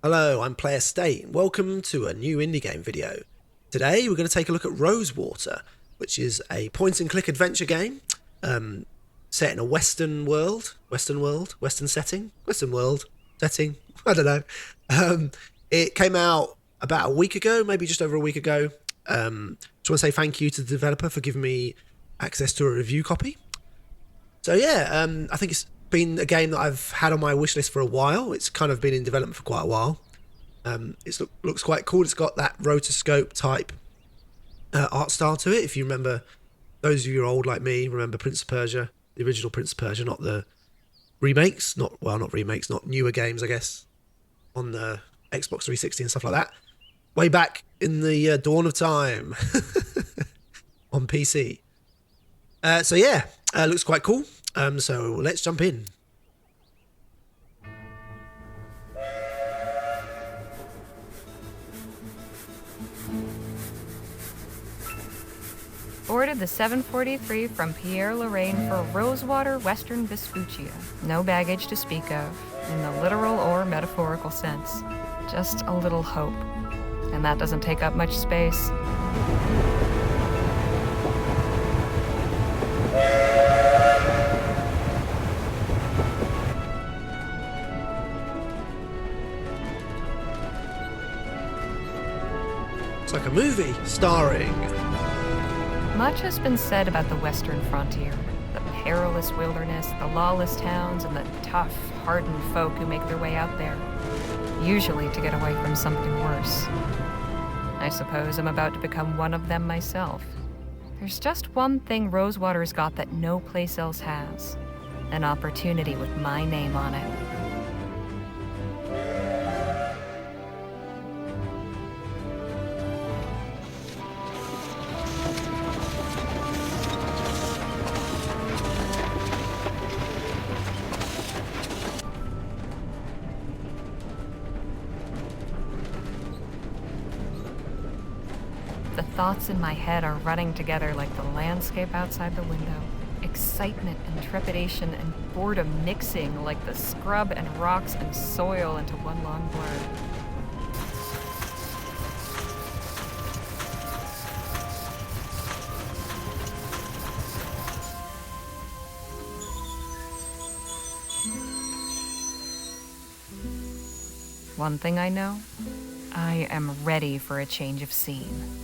Hello, I'm Player State, and welcome to a new indie game video. Today we're going to take a look at Rosewater, which is a point-and-click adventure game set in a Western world, Western setting, I don't know. It came out about a week ago, maybe just over a week ago. Just want to say thank you to the developer for giving me access to a review copy. So yeah, I think it's been a game that I've had on my wish list for a while. It's kind of been in development for quite a while. It looks quite cool. It's got that rotoscope type art style to it. If you remember, those of you who are old like me remember Prince of Persia, the original Prince of Persia, not the remakes, not newer games, I guess, on the Xbox 360 and stuff like that. Way back in the dawn of time on PC. So yeah, looks quite cool. So let's jump in. Boarded the 743 from Pierre-Lorraine for Rosewater, Western Vespuccia. No baggage to speak of, in the literal or metaphorical sense. Just a little hope. And that doesn't take up much space. It's like a movie starring... Much has been said about the Western frontier. The perilous wilderness, the lawless towns, and the tough, hardened folk who make their way out there. Usually to get away from something worse. I suppose I'm about to become one of them myself. There's just one thing Rosewater's got that no place else has. An opportunity with my name on it. The thoughts in my head are running together like the landscape outside the window. Excitement and trepidation and boredom mixing like the scrub and rocks and soil into one long blur. One thing I know, I am ready for a change of scene.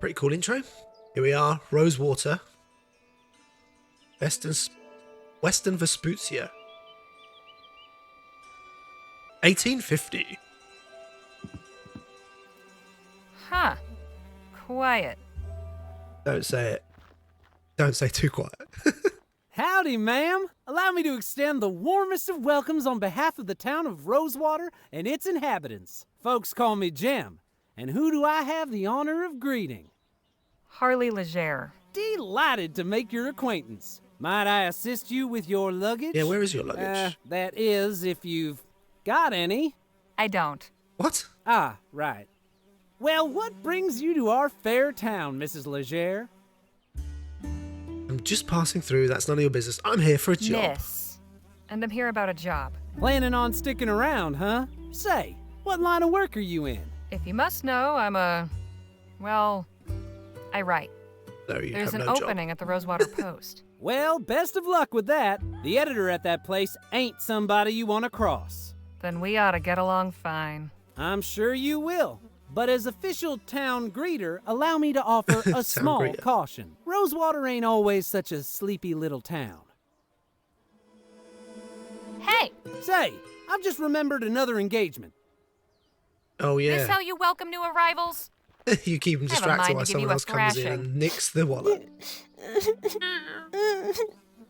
Pretty cool intro. Here we are, Rosewater. Western Vespuccia. 1850. Huh. Quiet. Don't say it. Don't say too quiet. Howdy, ma'am. Allow me to extend the warmest of welcomes on behalf of the town of Rosewater and its inhabitants. Folks call me Jem. And who do I have the honor of greeting? Harley Legere. Delighted to make your acquaintance. Might I assist you with your luggage? Yeah, where is your luggage? That is, if you've got any. I don't. What? Ah, right. Well, what brings you to our fair town, Mrs. Legere? I'm just passing through. That's none of your business. I'm here for a job. Miss. And I'm here about a job. Planning on sticking around, huh? Say, what line of work are you in? If you must know, well, I write. No, you There's have an no job. opening at the Rosewater Post. Well, best of luck with that. The editor at that place ain't somebody you want to cross. Then we ought to get along fine. I'm sure you will. But as official town greeter, allow me to offer a small greeter. caution. Rosewater ain't always such a sleepy little town. Hey! Say, I've just remembered another engagement. Oh, yeah. This how you welcome new arrivals? You keep them I have a distracted mind while to give someone you a else comes in thrashing. and nicks the wallet.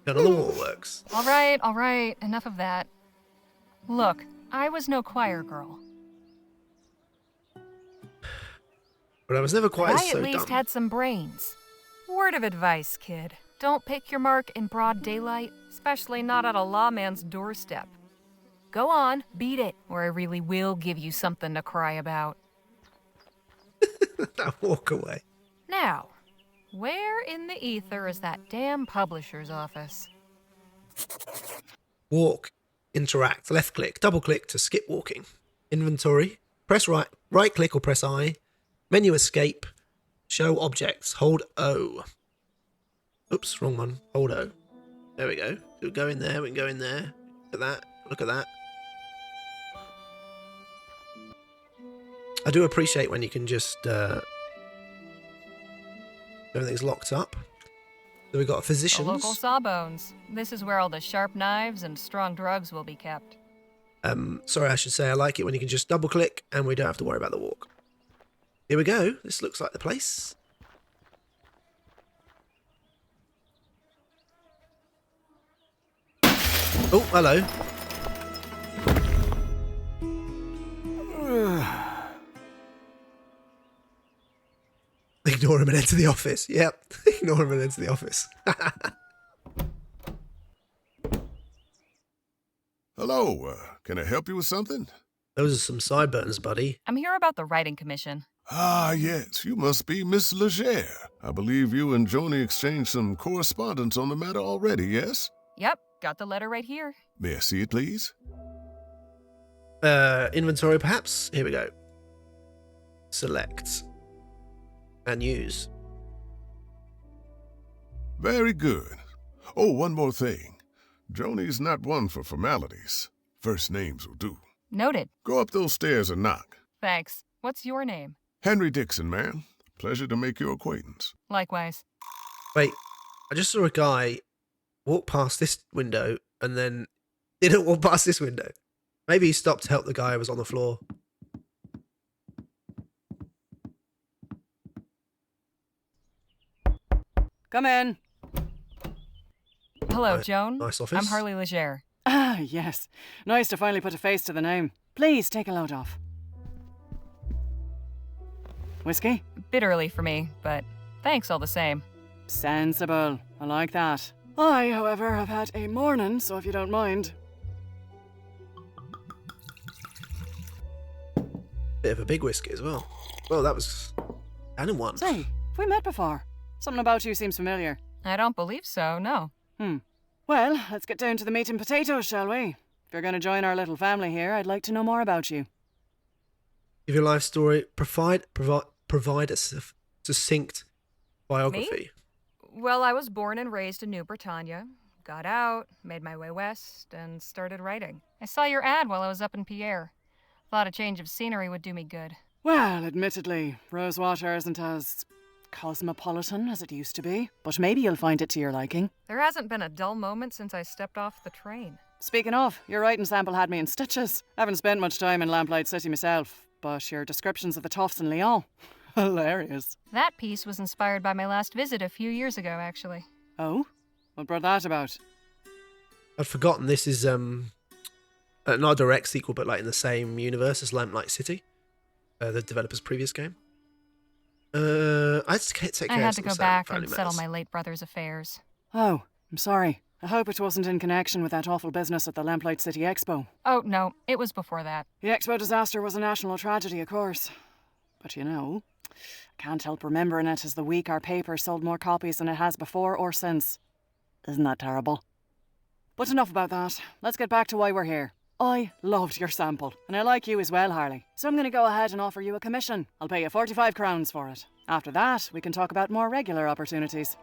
None of the waterworks. All right, enough of that. Look, I was no choir girl. But I was never quite I so at least dumb. had some brains. Word of advice, kid. Don't pick your mark in broad daylight, especially not at a lawman's doorstep. Go on, beat it, or I really will give you something to cry about. Now walk away. Now, where in the ether is that damn publisher's office? Walk, interact, left click, double click to skip walking. Inventory, press right click or press I. Menu escape, show objects, hold O. Oops, wrong one, hold O. There we go. We'll go in there, we can go in there. Look at that. I do appreciate when you can just, everything's locked up. So we've got physicians. The local sawbones. This is where all the sharp knives and strong drugs will be kept. Sorry, I should say I like it when you can just double click and we don't have to worry about the walk. Here we go. This looks like the place. Oh, hello. Ignore him and enter the office. Yep, ignore him and enter the office. Hello, can I help you with something? Those are some sideburns, buddy. I'm here about the writing commission. Ah, yes, you must be Miss Legere. I believe you and Joni exchanged some correspondence on the matter already, yes? Yep, got the letter right here. May I see it, please? Inventory, perhaps? Here we go. Select. And use. Very good. Oh, one more thing. Joni's not one for formalities. First names will do. Noted. Go up those stairs and knock. Thanks. What's your name? Henry Dixon, ma'am. Pleasure to make your acquaintance. Likewise. Wait, I just saw a guy walk past this window and then didn't walk past this window. Maybe he stopped to help the guy who was on the floor. Come in. Hello, Right, Joan. nice office. I'm Harley Legere. Ah, yes. Nice to finally put a face to the name. Please, take a load off. Whiskey? Bit early for me, but thanks all the same. Sensible. I like that. I, however, have had a morning, so if you don't mind. Bit of a big whiskey as well. Well, that was... and in one. Say, have we met before? Something about you seems familiar. I don't believe so, no. Well, let's get down to the meat and potatoes, shall we? If you're going to join our little family here, I'd like to know more about you. Give your life story. Provide a succinct biography. Well, I was born and raised in New Britannia, got out, made my way west, and started writing. I saw your ad while I was up in Pierre. Thought a change of scenery would do me good. Well, admittedly, Rosewater isn't as cosmopolitan as it used to be, but maybe you'll find it to your liking. There hasn't been a dull moment since I stepped off the train. Speaking of, your writing sample had me in stitches. I haven't spent much time in Lamplight City myself, but your descriptions of the Toffs in Lyon, hilarious. That piece was inspired by my last visit a few years ago, actually. Oh? What brought that about? I'd forgotten this is not a direct sequel, but like in the same universe as Lamplight City, the developer's previous game. I had to take care I had of to some go back family and settle matters. my late brother's affairs. Oh, I'm sorry. I hope it wasn't in connection with that awful business at the Lamplight City Expo. Oh, no, it was before that. The Expo disaster was a national tragedy, of course. But you know, I can't help remembering it as the week our paper sold more copies than it has before or since. Isn't that terrible? But enough about that. Let's get back to why we're here. I loved your sample, and I like you as well, Harley. So I'm going to go ahead and offer you a commission. I'll pay you 45 crowns for it. After that, we can talk about more regular opportunities.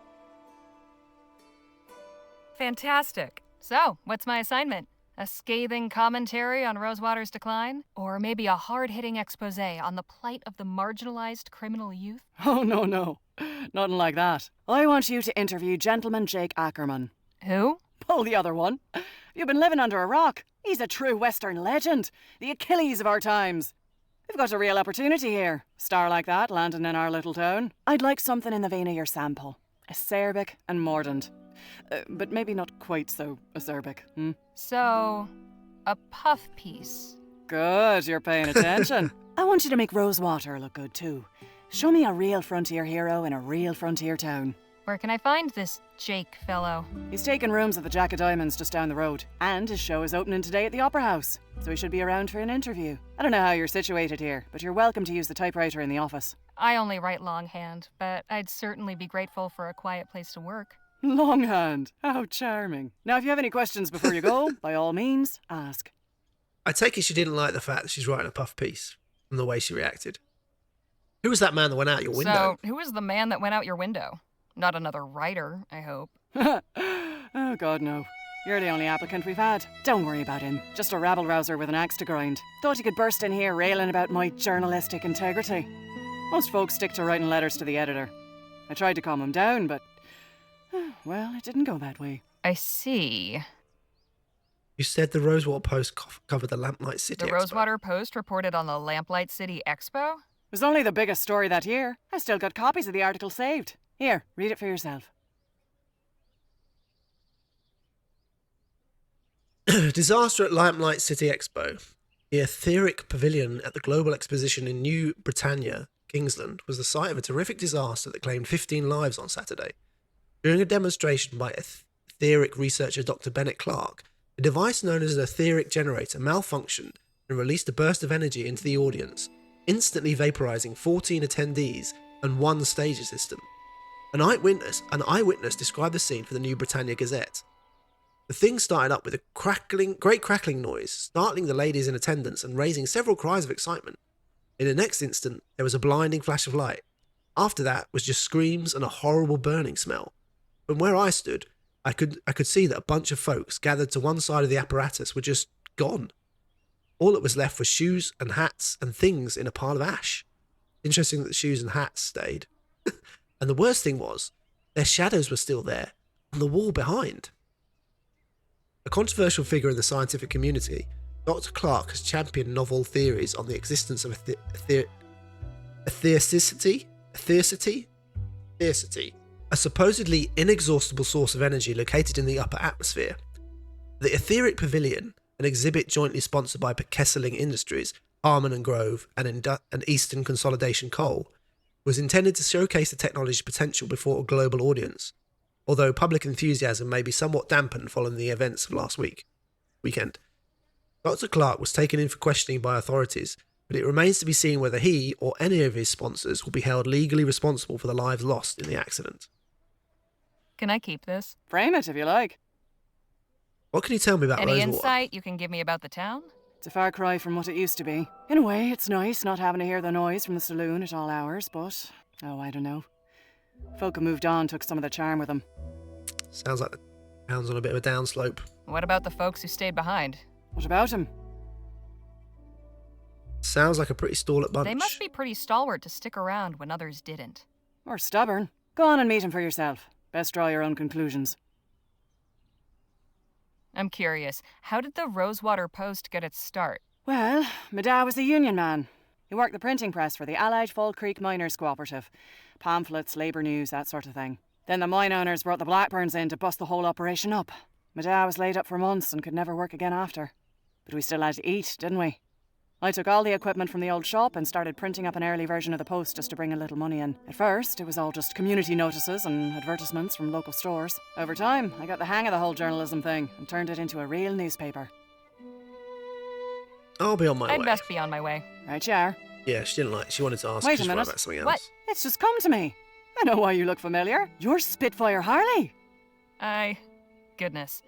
Fantastic. So, what's my assignment? A scathing commentary on Rosewater's decline? Or maybe a hard-hitting expose on the plight of the marginalized criminal youth? Oh, no. Nothing like that. I want you to interview Gentleman Jake Ackerman. Who? Pull the other one. You've been living under a rock. He's a true Western legend. The Achilles of our times. We've got a real opportunity here. A star like that landing in our little town. I'd like something in the vein of your sample. Acerbic and mordant. But maybe not quite so acerbic. So, a puff piece. Good, you're paying attention. I want you to make Rosewater look good too. Show me a real frontier hero in a real frontier town. Where can I find this Jake fellow? He's taken rooms at the Jack of Diamonds just down the road. And his show is opening today at the Opera House. So he should be around for an interview. I don't know how you're situated here, but you're welcome to use the typewriter in the office. I only write longhand, but I'd certainly be grateful for a quiet place to work. Longhand. How charming. Now, if you have any questions before you go, by all means, ask. I take it she didn't like the fact that she's writing a puff piece from the way she reacted. Who was that man that went out your window? So, who was the man that went out your window? Not another writer, I hope. Oh, God, no. You're the only applicant we've had. Don't worry about him. Just a rabble-rouser with an axe to grind. Thought he could burst in here railing about my journalistic integrity. Most folks stick to writing letters to the editor. I tried to calm him down, but... well, it didn't go that way. I see. You said the Rosewater Post covered the Lamplight City The Expo. Rosewater Post reported on the Lamplight City Expo? It was only the biggest story that year. I still got copies of the article saved. Here, read it for yourself. Disaster at Lamplight City Expo. The etheric pavilion at the Global Exposition in New Britannia, Kingsland, was the site of a terrific disaster that claimed 15 lives on Saturday. During a demonstration by etheric researcher Dr. Bennett Clark, a device known as an etheric generator malfunctioned and released a burst of energy into the audience, instantly vaporizing 14 attendees and one stage assistant. An eyewitness described the scene for the New Britannia Gazette. The thing started up with a great crackling noise, startling the ladies in attendance and raising several cries of excitement. In the next instant, there was a blinding flash of light. After that was just screams and a horrible burning smell. From where I stood, I could see that a bunch of folks gathered to one side of the apparatus were just gone. All that was left was shoes and hats and things in a pile of ash. Interesting that the shoes and hats stayed. And the worst thing was, their shadows were still there, on the wall behind. A controversial figure in the scientific community, Dr. Clark has championed novel theories on the existence of ethericity, a supposedly inexhaustible source of energy located in the upper atmosphere. The Etheric Pavilion, an exhibit jointly sponsored by Kesseling Industries, Harman and Grove, and Eastern Consolidation Coal, was intended to showcase the technology's potential before a global audience, although public enthusiasm may be somewhat dampened following the events of last weekend. Dr. Clark was taken in for questioning by authorities, but it remains to be seen whether he or any of his sponsors will be held legally responsible for the lives lost in the accident. Can I keep this? Frame it if you like. What can you tell me about Any Rosewater? insight you can give me about the town? It's a far cry from what it used to be. In a way, it's nice not having to hear the noise from the saloon at all hours, but... oh, I don't know. Folk who moved on took some of the charm with them. Sounds like the town's on a bit of a downslope. What about the folks who stayed behind? What about him? Sounds like a pretty stalwart bunch. They must be pretty stalwart to stick around when others didn't. Or stubborn. Go on and meet him for yourself. Best draw your own conclusions. I'm curious, how did the Rosewater Post get its start? Well, my dad was a union man. He worked the printing press for the Allied Fall Creek Miners Cooperative. Pamphlets, labour news, that sort of thing. Then the mine owners brought the Blackburns in to bust the whole operation up. My dad was laid up for months and could never work again after. But we still had to eat, didn't we? I took all the equipment from the old shop and started printing up an early version of the Post just to bring a little money in. At first, it was all just community notices and advertisements from local stores. Over time, I got the hang of the whole journalism thing and turned it into a real newspaper. I'll be on my way. I'd best be on my way. Right you are. Yeah, she didn't like. She wanted to ask Wait a Chris minute. about something else. What? It's just come to me. I know why you look familiar. You're Spitfire Harley. Goodness.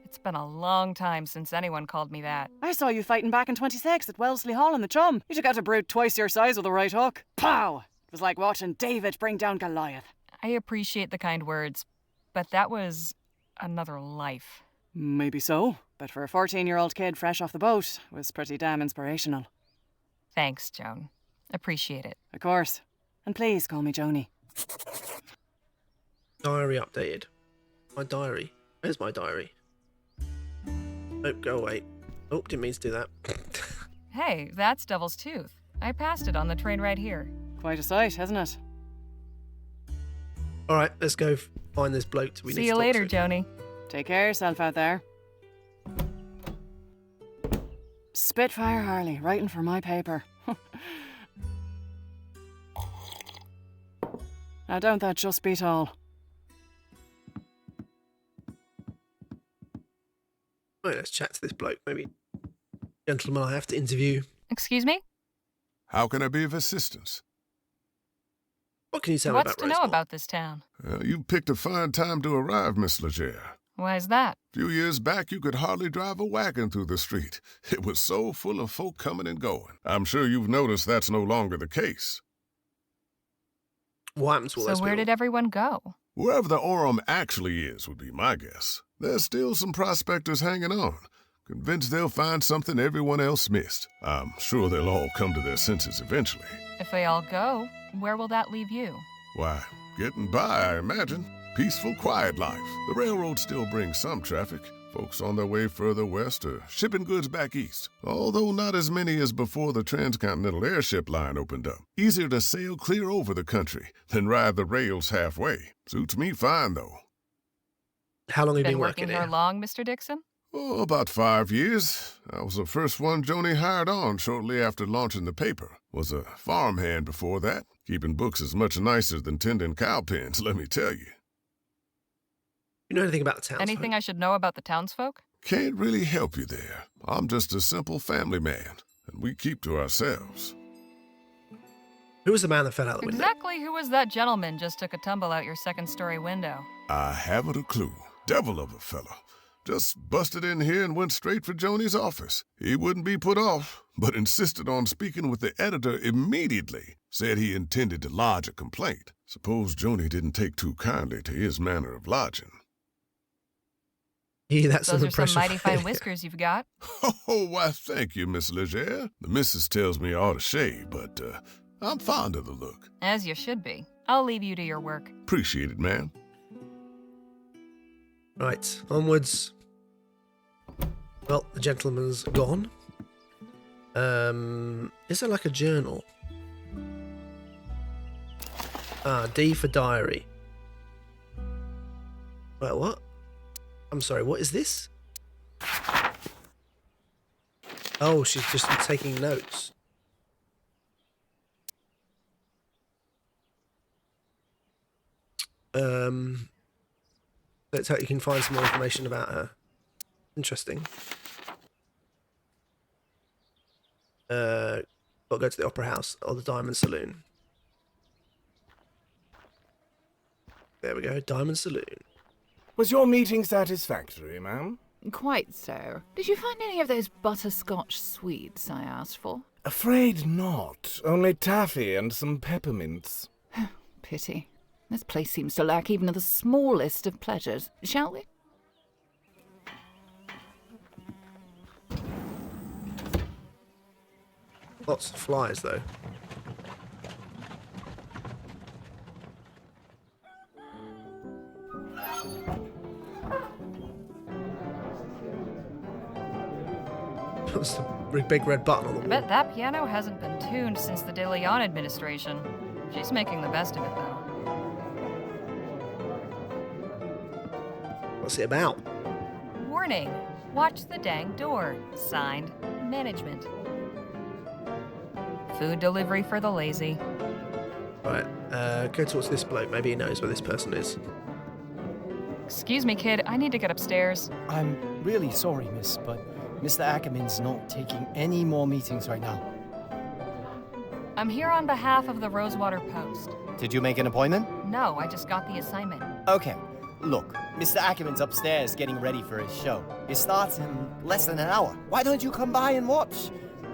It's been a long time since anyone called me that. I saw you fighting back in 26 at Wellesley Hall in the Chum. You took out a brute twice your size with a right hook. Pow! It was like watching David bring down Goliath. I appreciate the kind words, but that was another life. Maybe so, but for a 14-year-old kid fresh off the boat, it was pretty damn inspirational. Thanks, Joan. Appreciate it. Of course. And please call me Joni. Diary updated. My diary. Where's my diary? Oh, go away. Oh, didn't mean to do that. Hey, that's Devil's Tooth. I passed it on the train right here. Quite a sight, isn't it? All right, let's go find this bloke. See you later, Joni. Take care of yourself out there. Spitfire Harley, writing for my paper. Now don't that just beat all? Right, let's chat to this bloke. Maybe gentleman I have to interview. Excuse me? How can I be of assistance? What can you tell me What's about to know Rosewater? about this town? You picked a fine time to arrive, Miss Leger. Why is that? A few years back, you could hardly drive a wagon through the street. It was so full of folk coming and going. I'm sure you've noticed that's no longer the case. What happened to all those So where people? did everyone go? Wherever the Aurum actually is would be my guess. There's still some prospectors hanging on, convinced they'll find something everyone else missed. I'm sure they'll all come to their senses eventually. If they all go, where will that leave you? Why, getting by, I imagine. Peaceful, quiet life. The railroad still brings some traffic. Folks on their way further west or shipping goods back east. Although not as many as before the transcontinental airship line opened up. Easier to sail clear over the country than ride the rails halfway. Suits me fine, though. How long have you Been been working working here here? long, Mr. Dixon? Oh, about 5 years. I was the first one Joni hired on shortly after launching the paper. Was a farmhand before that. Keeping books is much nicer than tending cow pens, let me tell you. You know anything about the town? Anything I should know about the townsfolk? Can't really help you there. I'm just a simple family man, and we keep to ourselves. Who was the man that fell out the window? Exactly who was that gentleman just took a tumble out your second-story window? I haven't a clue. Devil of a fellow. Just busted in here and went straight for Joni's office. He wouldn't be put off, but insisted on speaking with the editor immediately. Said he intended to lodge a complaint. Suppose Joni didn't take too kindly to his manner of lodging. Yeah, that's Those an are some impression. mighty fine whiskers you've got. Oh, why, thank you, Miss Leger. The missus tells me I ought to shave, but I'm fond of the look. As you should be. I'll leave you to your work. Appreciate it, ma'am. Right, onwards. Well, the gentleman's gone. Is there like a journal? Ah, D for diary. Wait, what? I'm sorry, what is this? Oh, she's just taking notes. Let's hope you can find some more information about her. Interesting. Got to go to the Opera House or the Diamond Saloon. There we go, Diamond Saloon. Was your meeting satisfactory, ma'am? Quite so. Did you find any of those butterscotch sweets I asked for? Afraid not. Only taffy and some peppermints. Pity. This place seems to lack even the smallest of pleasures. Shall we? Lots of flies, though. What's the big red button on the I wall? bet that piano hasn't been tuned since the De Leon administration. She's making the best of it, though. What's it about? Warning! Watch the dang door. Signed, Management. Food delivery for the lazy. Right, go towards this bloke. Maybe he knows where this person is. Excuse me, kid. I need to get upstairs. I'm really sorry, miss, but Mr. Ackerman's not taking any more meetings right now. I'm here on behalf of the Rosewater Post. Did you make an appointment? No, I just got the assignment. Okay. Look, Mr. Ackerman's upstairs getting ready for his show. It starts in less than an hour. Why don't you come by and watch?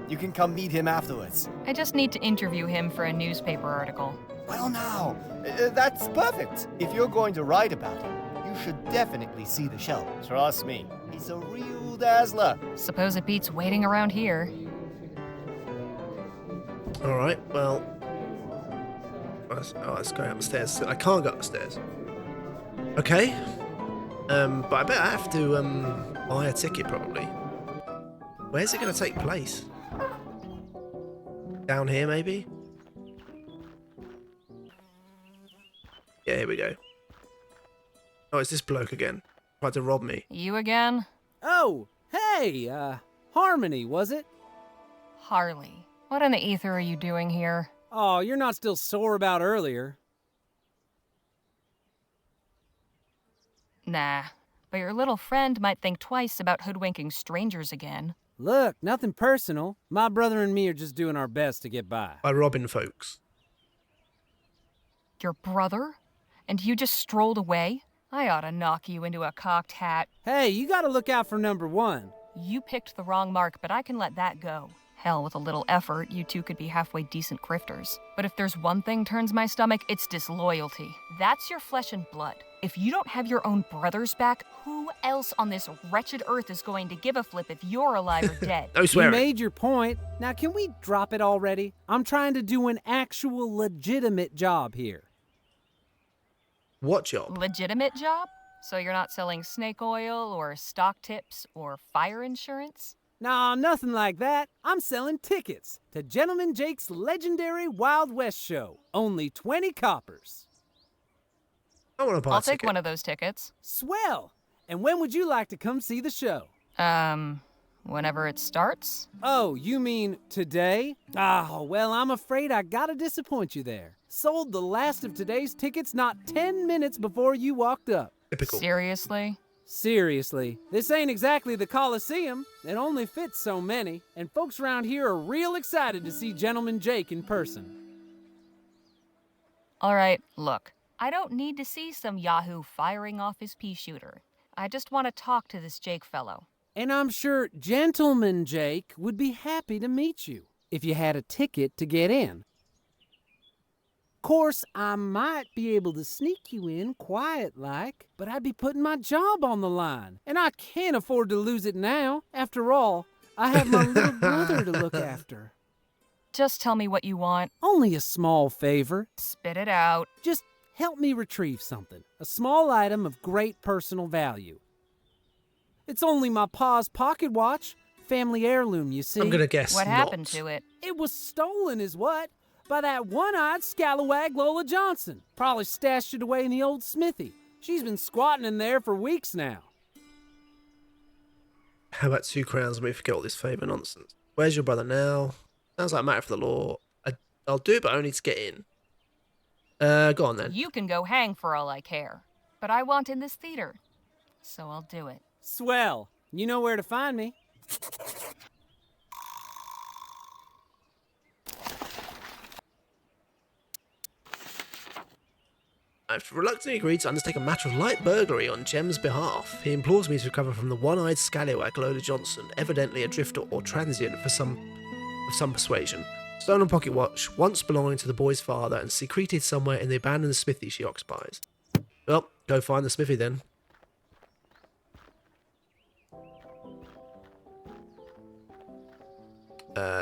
You can come meet him afterwards. I just need to interview him for a newspaper article. Well, now, that's perfect. If you're going to write about him, you should definitely see the show. Trust me, he's a real dazzler. Suppose it beats waiting around here. Alright, well... let's go up the stairs. I can't go up the stairs. Okay. But I bet I have to buy a ticket, probably. Where's it going to take place? Down here, maybe? Yeah, here we go. Oh, it's this bloke again. Tried to rob me. You again? Oh, hey, Harmony, was it? Harley. What in the ether are you doing here? Oh, you're not still sore about earlier. Nah. but your little friend might think twice about hoodwinking strangers again. Look, nothing personal. My brother and me are just doing our best to get by. By robbing folks. Your brother? And you just strolled away? I ought to knock you into a cocked hat. Hey, you gotta look out for number one. You picked the wrong mark, but I can let that go. Hell, with a little effort, you two could be halfway decent crifters. But if there's one thing turns my stomach, it's disloyalty. That's your flesh and blood. If you don't have your own brothers back, who else on this wretched earth is going to give a flip if you're alive or dead? No You swearing. made your point. Now can we drop it already? I'm trying to do an actual legitimate job here. What job? Legitimate job? So you're not selling snake oil or stock tips or fire insurance? Nah, nothing like that. I'm selling tickets to Gentleman Jake's legendary Wild West show. Only 20 coppers. I want to buy a I'll take ticket. one of those tickets. Swell! And when would you like to come see the show? Whenever it starts? Oh, you mean today? Oh, well, I'm afraid I gotta disappoint you there. Sold the last of today's tickets not 10 minutes before you walked up. Typical. Seriously? Seriously, this ain't exactly the Coliseum. It only fits so many, and folks around here are real excited to see Gentleman Jake in person. All right, look. I don't need to see some yahoo firing off his pea shooter. I just want to talk to this Jake fellow. And I'm sure Gentleman Jake would be happy to meet you if you had a ticket to get in. Course, I might be able to sneak you in quiet-like, but I'd be putting my job on the line, and I can't afford to lose it now. After all, I have my little brother to look after. Just tell me what you want. Only a small favor. Spit it out. Just help me retrieve something. A small item of great personal value. It's only my pa's pocket watch. Family heirloom, you see. I'm going to guess What not. happened to it? It was stolen, is what? By that one-eyed scalawag Lola Johnson. Probably stashed it away in the old smithy. She's been squatting in there for weeks now. How about 2 crowns and we forget all this favour nonsense? Where's your brother now? Sounds like a matter for the law. I'll do it, but only to get in. Go on then. You can go hang for all I care. But I want in this theater. So I'll do it. Swell. You know where to find me. I've reluctantly agreed to undertake a matter of light burglary on Jem's behalf. He implores me to recover from the one-eyed scallywag Lola Johnson, evidently a drifter or transient of some persuasion. Stolen pocket watch, once belonging to the boy's father and secreted somewhere in the abandoned smithy she occupies. Well, go find the smithy then.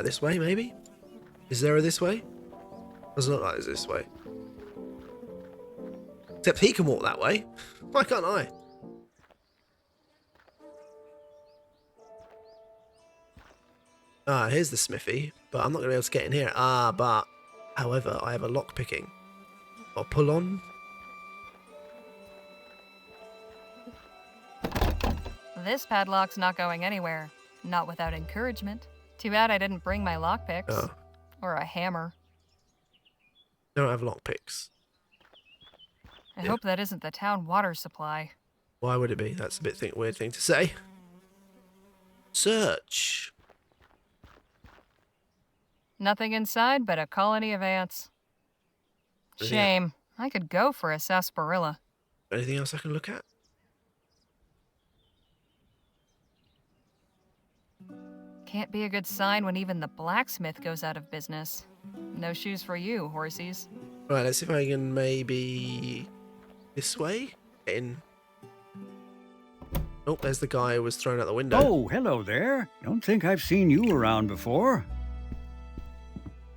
This way maybe? Is there a this way? Doesn't look like there's this way. Except he can walk that way. Why can't I? Ah, here's the smithy, but I'm not going to be able to get in here. But, however, I have a lock picking. I'll pull on. This padlock's not going anywhere. Not without encouragement. Too bad I didn't bring my lockpicks. Oh. Or a hammer. I don't have lock picks. I hope that isn't the town water supply. Why would it be? That's a bit weird thing to say. Search. Nothing inside but a colony of ants. Shame. I could go for a sarsaparilla. Anything else I can look at? Can't be a good sign when even the blacksmith goes out of business. No shoes for you, horsies. Right, let's see if I can maybe... this way? Get in. Oh, there's the guy who was thrown out the window. Oh, hello there. Don't think I've seen you around before.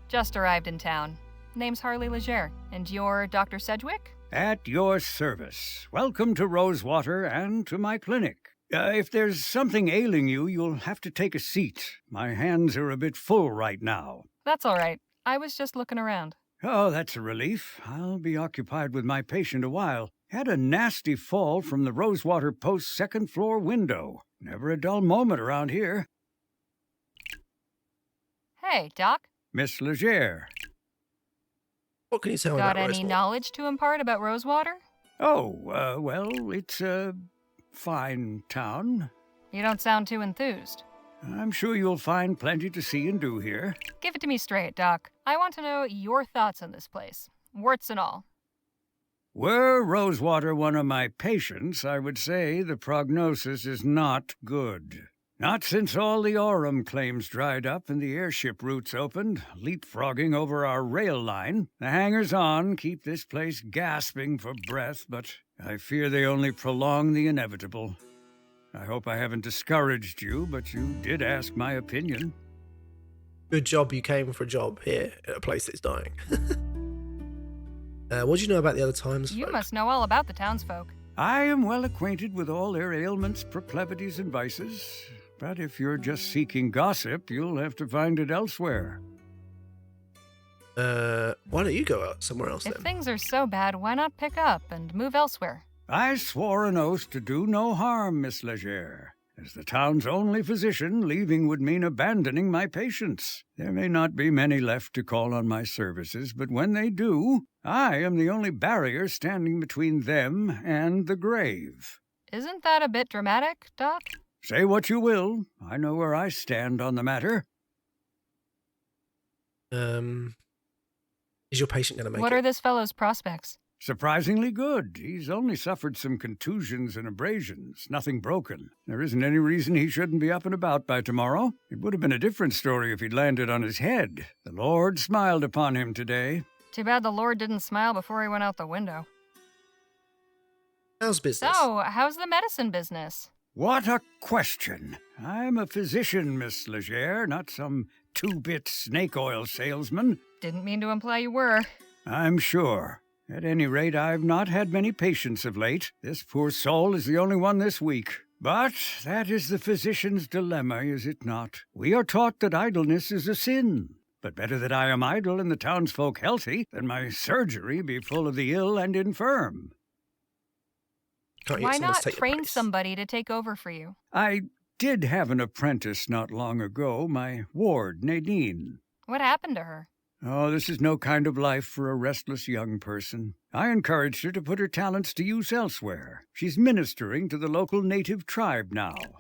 Just arrived in town. Name's Harley Leger. And you're Dr. Sedgwick? At your service. Welcome to Rosewater and to my clinic. If there's something ailing you, you'll have to take a seat. My hands are a bit full right now. That's all right. I was just looking around. Oh, that's a relief. I'll be occupied with my patient a while. Had a nasty fall from the Rosewater Post's second-floor window. Never a dull moment around here. Hey, Doc. Miss Leger. What can you tell me Got about any Rosewater? knowledge to impart about Rosewater? Oh, well, it's a fine town. You don't sound too enthused. I'm sure you'll find plenty to see and do here. Give it to me straight, Doc. I want to know your thoughts on this place. Warts and all. Were Rosewater one of my patients, I would say the prognosis is not good. Not since all the Aurum claims dried up and the airship routes opened, leapfrogging over our rail line. The hangers-on keep this place gasping for breath, but I fear they only prolong the inevitable. I hope I haven't discouraged you, but you did ask my opinion. Good job you came for a job here at a place that's dying. What do you know about the other townsfolk? You must know all about the townsfolk. I am well acquainted with all their ailments, proclivities, and vices. But if you're just seeking gossip, you'll have to find it elsewhere. Why don't you go out somewhere else If then? things are so bad, why not pick up and move elsewhere? I swore an oath to do no harm, Miss Legere. As the town's only physician, leaving would mean abandoning my patients. There may not be many left to call on my services, but when they do, I am the only barrier standing between them and the grave. Isn't that a bit dramatic, Doc? Say what you will. I know where I stand on the matter. Is your patient going to make What it? are this fellow's prospects? Surprisingly good. He's only suffered some contusions and abrasions, nothing broken. There isn't any reason he shouldn't be up and about by tomorrow. It would have been a different story if he'd landed on his head. The Lord smiled upon him today. Too bad the Lord didn't smile before he went out the window. How's business? So, how's the medicine business? What a question. I'm a physician, Miss Legere, not some two-bit snake oil salesman. Didn't mean to imply you were. I'm sure. At any rate, I've not had many patients of late. This poor soul is the only one this week. But that is the physician's dilemma, is it not? We are taught that idleness is a sin. But better that I am idle and the townsfolk healthy than my surgery be full of the ill and infirm. Can't you get Why someone to not take your train place? somebody to take over for you? I did have an apprentice not long ago, my ward, Nadine. What happened to her? Oh, this is no kind of life for a restless young person. I encouraged her to put her talents to use elsewhere. She's ministering to the local native tribe now. Tell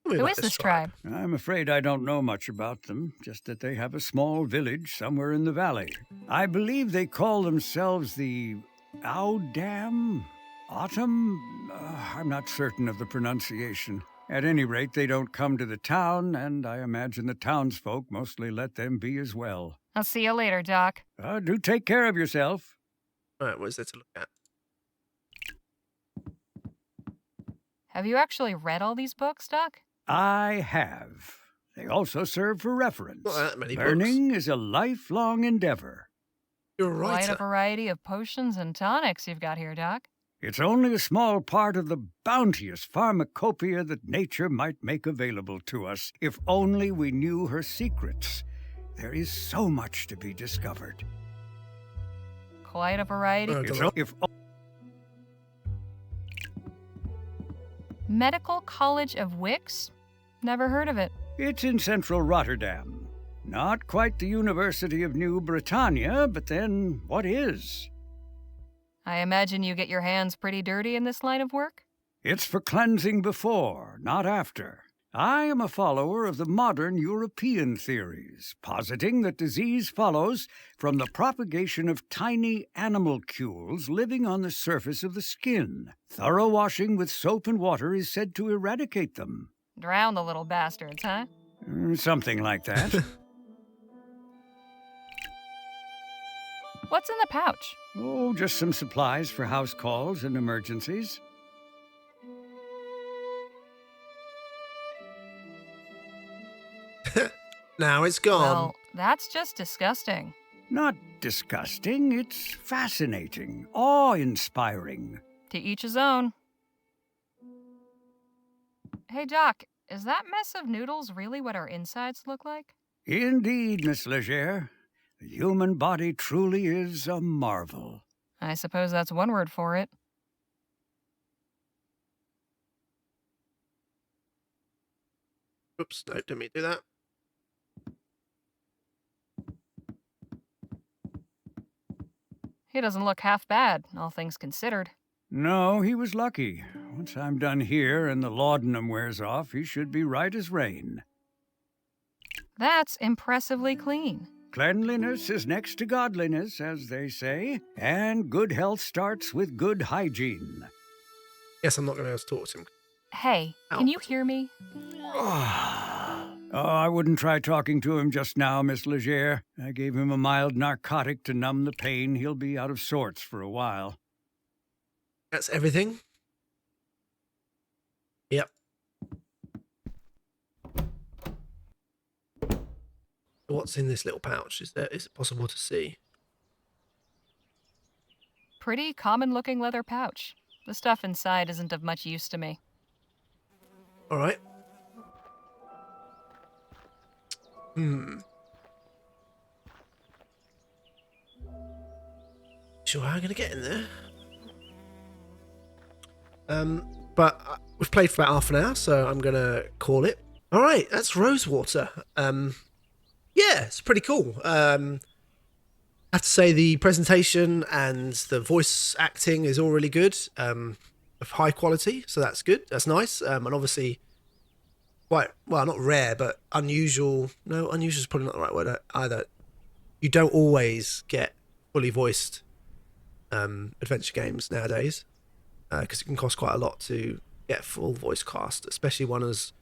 me Who about is this tribe? I'm afraid I don't know much about them, just that they have a small village somewhere in the valley. I believe they call themselves the Audam? Autumn? I'm not certain of the pronunciation. At any rate, they don't come to the town, and I imagine the townsfolk mostly let them be as well. I'll see you later, Doc. Do take care of yourself. All right, what is there to look at? Have you actually read all these books, Doc? I have. They also serve for reference. Not that many Learning is a lifelong endeavor. You're a Quite writer. a variety of potions and tonics you've got here, Doc. It's only a small part of the bounteous pharmacopoeia that nature might make available to us, if only we knew her secrets. There is so much to be discovered. Quite a variety. Oh, It's don't- if Medical College of Wicks? Never heard of it. It's in central Rotterdam. Not quite the University of New Britannia, but then what is? I imagine you get your hands pretty dirty in this line of work? It's for cleansing before, not after. I am a follower of the modern European theories, positing that disease follows from the propagation of tiny animalcules living on the surface of the skin. Thorough washing with soap and water is said to eradicate them. Drown the little bastards, huh? Something like that. What's in the pouch? Oh, just some supplies for house calls and emergencies. Now it's gone. Well, that's just disgusting. Not disgusting, it's fascinating, awe-inspiring. To each his own. Hey, Doc, is that mess of noodles really what our insides look like? Indeed, Miss Legere. The human body truly is a marvel. I suppose that's one word for it. Oops, no, didn't mean to do that. He doesn't look half bad, all things considered. No, he was lucky. Once I'm done here and the laudanum wears off, he should be right as rain. That's impressively clean. Cleanliness is next to godliness, as they say, and good health starts with good hygiene. Yes, I'm not going to be able to talk to him. Hey, can you hear me? Oh, I wouldn't try talking to him just now, Miss Legere. I gave him a mild narcotic to numb the pain. He'll be out of sorts for a while. That's everything. Yep. What's in this little pouch? Is it possible to see? Pretty common-looking leather pouch. The stuff inside isn't of much use to me. All right. Sure, how am I going to get in there? But we've played for about half an hour, so I'm going to call it. All right, that's Rosewater. Yeah, it's pretty cool. I have to say the presentation and the voice acting is all really good, of high quality, so that's good. That's nice. And obviously quite, well, not rare, but unusual. No, unusual is probably not the right word either. You don't always get fully voiced adventure games nowadays, because it can cost quite a lot to get full voice cast, especially one as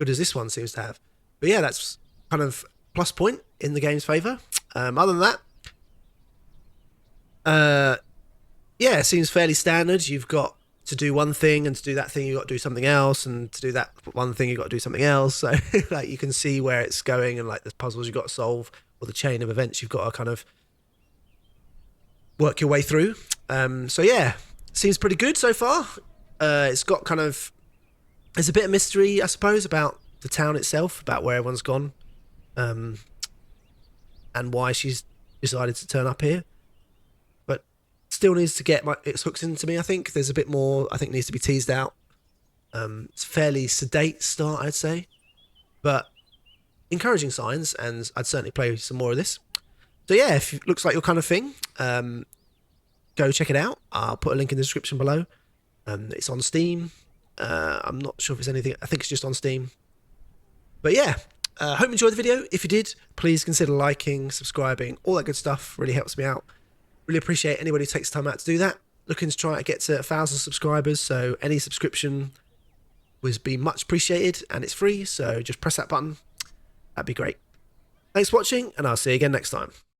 good as this one seems to have. But yeah, that's kind of plus point in the game's favour. Other than that, yeah, it seems fairly standard. You've got to do one thing, and to do that thing you've got to do something else, and to do that one thing you've got to do something else. So like you can see where it's going, and like the puzzles you've got to solve, or the chain of events you've got to kind of work your way through. So yeah, seems pretty good so far. It's got kind of, there's a bit of mystery, I suppose, about the town itself, about where everyone's gone, and why she's decided to turn up here. But still needs to get its hooks into me. I think there's a bit more I think needs to be teased out. It's a fairly sedate start, I'd say, but encouraging signs, and I'd certainly play some more of this. So yeah, if it looks like your kind of thing, go check it out. I'll put a link in the description below. It's on Steam. I'm not sure if it's anything. I think it's just on Steam. But yeah, hope you enjoyed the video. If you did, please consider liking, subscribing, all that good stuff. Really helps me out. Really appreciate anybody who takes time out to do that. Looking to try to get to 1,000 subscribers, so any subscription would be much appreciated, and it's free, so just press that button. That'd be great. Thanks for watching, and I'll see you again next time.